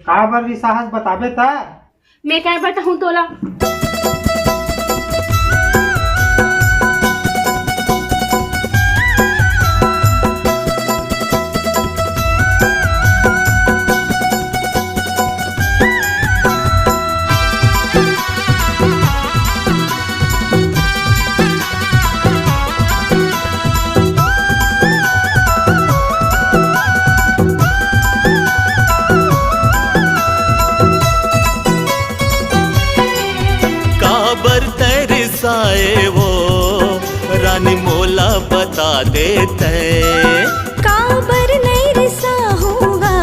का बर साहस बताबे ता। मैं क्या बताऊँ तोला। तरसाए वो रानी मोला बता देते। काबर नहीं रिसा होगा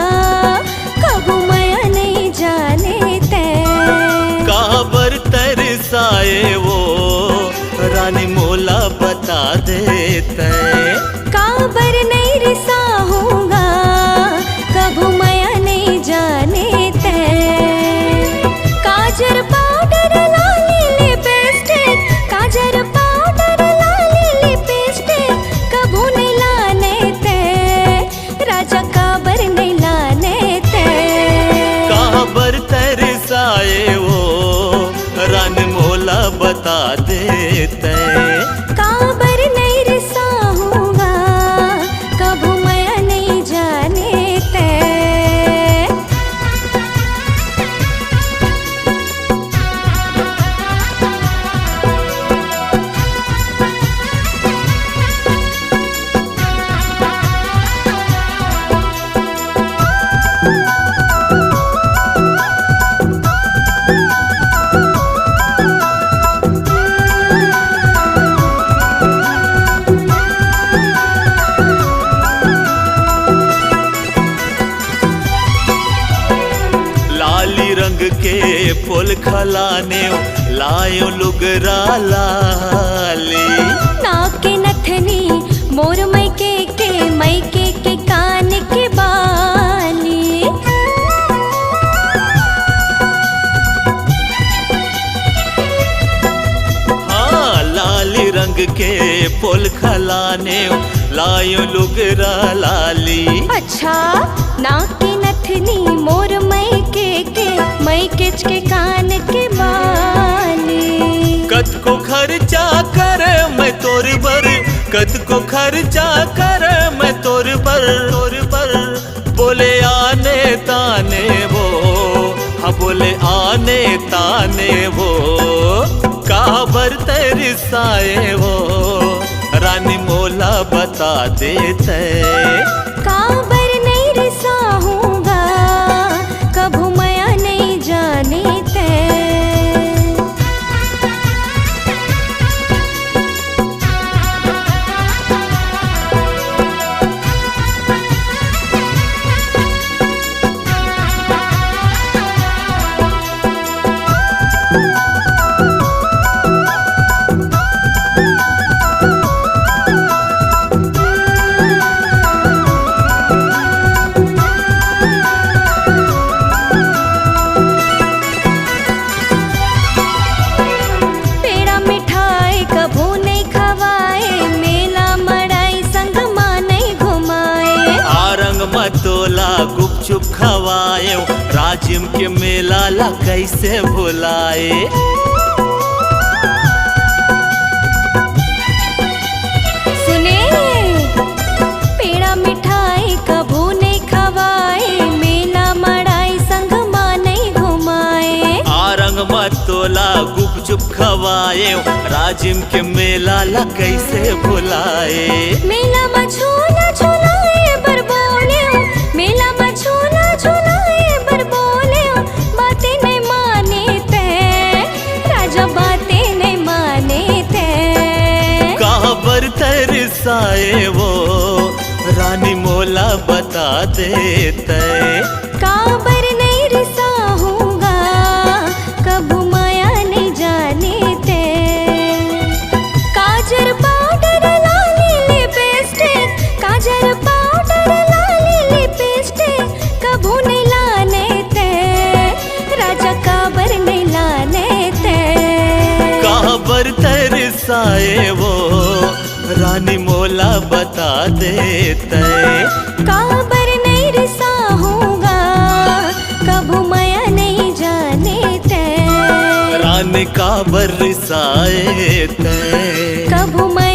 कब मैं नहीं जाने ते। काबर तरसाए वो रानी मोला बता देते। काबर नहीं रिसा होगा कब मैं नहीं जाने ते। काजर पाउडर लाली लिपस्टिक, काजर पाउडर लाली लिपस्टिक कबू नहीं लाने ते। राजा काबर नहीं लाने ते। काबर तरसाए वो रानी मोला बता देते। काबर नहीं रिसा होगा कब मैं नहीं जाने ते। लाली रंग के फूल खलाने लायो लुगरा लाली। नाक के नथनी मोर मैके के कान के बाली। हाँ लाली रंग के फूल खलाने लायो लुगरा लाली। अच्छा नाक के नथनी मोर मैके के कान के बाली। कद को खर्चा कर मैं तोर बर, कद को खर्चा कर मैं तोर बर बोले आने ताने वो। हाँ बोले आने ताने वो काबर तरसाए वो रानी मोला बता देते। काबर नहीं रिसा होगा कब मैं नहीं जाने ते। पेड़ा मिठाई कभू नहीं खवाए, मेला मड़ाई संग माँ नहीं घुमाए। आरंग मतोला गुपचुप खवाए राजिम के मेला ला कैसे भुलाए। सुने पेड़ा मिठाई कभू नहीं खवाए, मेला मड़ाई संग माँ नहीं घुमाए। आरंग मतोला गुपचुप खवाए राजिम के मेला ला कैसे भुलाए। मेला में झूला झूलाए बर बोले, मेला में झूला झूलाए बर बोले। बातें नहीं माने ते, राजा बातें नहीं माने ते। काबर तरसाए वो रानी मोला बता देते। काबर नहीं रिसा होगा कब माया नहीं जाने ते। काजर पाउडर लाली लिपस्टिक, काजर पाउडर लाली लिपस्टिक कबू नहीं लाने ते। राजा काबर नहीं लाने ते। काबर तरसाए वो रानी मोला बता देते। काबर नहीं रिसा होगा कब जाने का बरसाए तै। कभू मैं